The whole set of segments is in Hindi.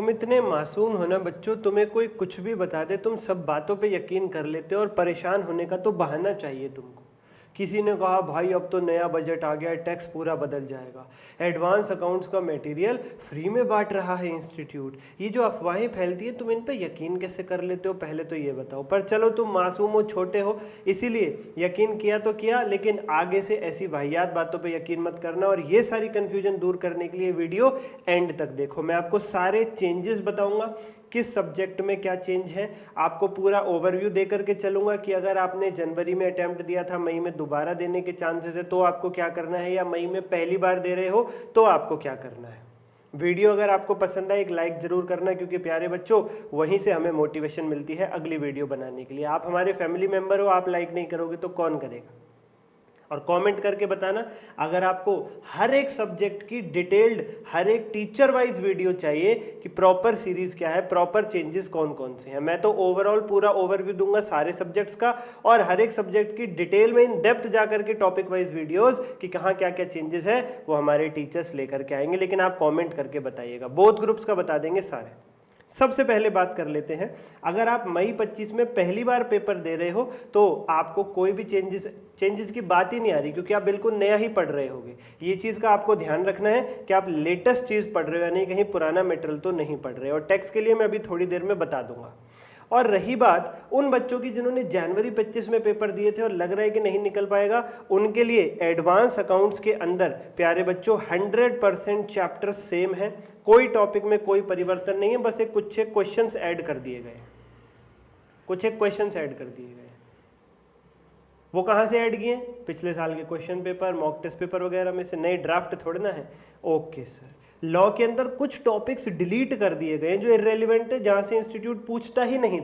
तुम इतने मासूम हो ना बच्चों, तुम्हें कोई कुछ भी बता दे तुम सब बातों पे यकीन कर लेते हो और परेशान होने का तो बहाना चाहिए तुमको। किसी ने कहा भाई अब तो नया बजट आ गया, टैक्स पूरा बदल जाएगा, एडवांस अकाउंट्स का मटेरियल फ्री में बांट रहा है इंस्टीट्यूट। ये जो अफवाहें फैलती है तुम इन पे यकीन कैसे कर लेते हो, पहले तो ये बताओ। पर चलो तुम मासूम हो, छोटे हो, इसीलिए यकीन किया तो किया, लेकिन आगे से ऐसी वाहियात बातों पे यकीन मत करना। और ये सारी कन्फ्यूजन दूर करने के लिए वीडियो एंड तक देखो। मैं आपको सारे चेंजेस बताऊंगा, किस सब्जेक्ट में क्या चेंज है, आपको पूरा ओवरव्यू दे करके चलूंगा कि अगर आपने जनवरी में अटेम्प्ट दिया था, मई में दोबारा देने के चांसेस है तो आपको क्या करना है, या मई में पहली बार दे रहे हो तो आपको क्या करना है। वीडियो अगर आपको पसंद आए एक लाइक जरूर करना, क्योंकि प्यारे बच्चों वहीं से हमें मोटिवेशन मिलती है अगली वीडियो बनाने के लिए। आप हमारे फैमिली मेंबर हो, आप लाइक नहीं करोगे तो कौन करेगा। और कमेंट करके बताना अगर आपको हर एक सब्जेक्ट की डिटेल्ड, हर एक टीचर वाइज वीडियो चाहिए कि प्रॉपर सीरीज क्या है, प्रॉपर चेंजेस कौन कौन से हैं। मैं तो ओवरऑल पूरा ओवरव्यू दूंगा सारे सब्जेक्ट्स का, और हर एक सब्जेक्ट की डिटेल में इन डेप्थ जाकर के टॉपिक वाइज वीडियोस कि कहाँ क्या क्या चेंजेस है वो हमारे टीचर्स लेकर के आएंगे। लेकिन आप कॉमेंट करके बताइएगा, बोथ ग्रुप्स का बता देंगे सारे। सबसे पहले बात कर लेते हैं, अगर आप मई 25 में पहली बार पेपर दे रहे हो तो आपको कोई भी चेंजेस की बात ही नहीं आ रही, क्योंकि आप बिल्कुल नया ही पढ़ रहे होगे। ये चीज़ का आपको ध्यान रखना है कि आप लेटेस्ट चीज़ पढ़ रहे हो, यानी कहीं पुराना मटेरियल तो नहीं पढ़ रहे हो। और टैक्स के लिए मैं अभी थोड़ी देर में बता दूंगा। और रही बात उन बच्चों की जिन्होंने जनवरी 25 में पेपर दिए थे और लग रहा है कि नहीं निकल पाएगा, उनके लिए एडवांस अकाउंट्स के अंदर प्यारे बच्चों 100% चैप्टर सेम है, कोई टॉपिक में कोई परिवर्तन नहीं है, बस एक कुछ एक क्वेश्चंस ऐड कर दिए गए, कुछ एक क्वेश्चंस ऐड कर दिए गए। वो कहाँ से ऐड किए, पिछले साल के question paper, mock test paper वगैरह में से, नए ड्राफ्ट थोड़े ना है। ओके सर, लॉ के अंदर कुछ टॉपिक्स डिलीट कर दिए गए जो इररेलेवेंट है, जहाँ से इंस्टीट्यूट पूछता ही नहीं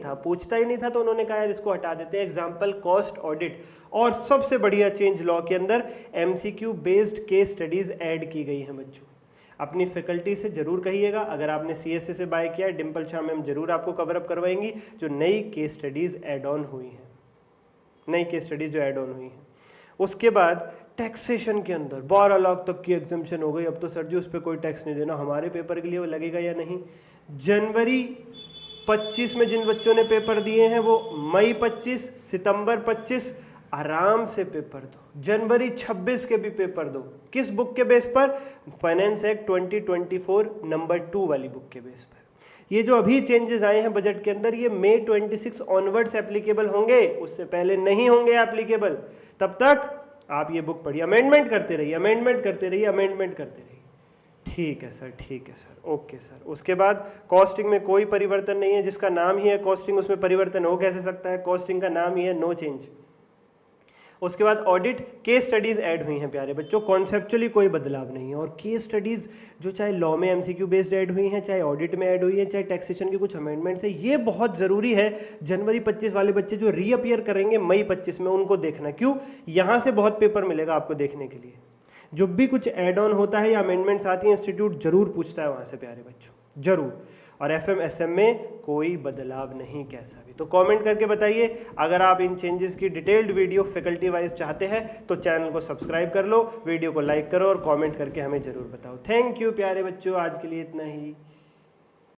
था तो उन्होंने कहा यार इसको हटा देते हैं। Example cost audit. और सबसे बढ़िया चेंज लॉ के अंदर MCQ based case studies add की गई हैं बच्चों। अपनी फैकल्टी से जरूर कहिएगा, अगर आपने CSA से बाय किया, डिम्पल शाह मैम जरूर आपको कवरअप करवाएंगी जो नई केस स्टडीज एड ऑन हुई हैं, नई केस स्टडीज जो ऐड ऑन हुई हैं। उसके बाद टैक्सेशन के अंदर 12 लाख तक की एग्जम्पशन हो गई। अब तो सर जी उस पर कोई टैक्स नहीं देना, हमारे पेपर के लिए वो लगेगा या नहीं। जनवरी 25 में जिन बच्चों ने पेपर दिए हैं वो मई 25, सितंबर 25 आराम से पेपर दो, जनवरी 26 के भी पेपर दो। किस बुक के बेस पर, फाइनेंस एक्ट 2024 नंबर 2 वाली बुक के बेस पर। ये जो अभी चेंजेस आए हैं बजट के अंदर, ये मई 26 ऑनवर्ड्स एप्लीकेबल होंगे, उससे पहले नहीं होंगे एप्लीकेबल। तब तक आप ये बुक पढ़िए, अमेंडमेंट करते रहिए, अमेंडमेंट करते रहिए, अमेंडमेंट करते रहिए। ठीक है सर, ठीक है सर, ओके सर। उसके बाद कॉस्टिंग में कोई परिवर्तन नहीं है, जिसका नाम ही है कॉस्टिंग उसमें परिवर्तन हो कैसे सकता है, कॉस्टिंग का नाम ही है नो चेंज। उसके बाद ऑडिट केस स्टडीज ऐड हुई हैं प्यारे बच्चों, कॉन्सेप्चुअली कोई बदलाव नहीं है। और केस स्टडीज जो चाहे लॉ में MCQ बेस्ड ऐड हुई हैं, चाहे ऑडिट में ऐड हुई हैं, चाहे टैक्सेशन के कुछ अमेंडमेंट्स है, ये बहुत ज़रूरी है। जनवरी 25 वाले बच्चे जो रीअपियर करेंगे मई 25 में, उनको देखना। क्यों, यहाँ से बहुत पेपर मिलेगा आपको देखने के लिए। जो भी कुछ ऐड ऑन होता है या अमेंडमेंट्स आती हैं, इंस्टीट्यूट जरूर पूछता है वहाँ से प्यारे बच्चों, जरूर। और FM SM में कोई बदलाव नहीं कैसा भी। तो कमेंट करके बताइए, अगर आप इन चेंजेस की डिटेल्ड वीडियो फैकल्टी वाइज चाहते हैं तो चैनल को सब्सक्राइब कर लो, वीडियो को लाइक करो और कमेंट करके हमें ज़रूर बताओ। थैंक यू प्यारे बच्चों, आज के लिए इतना ही।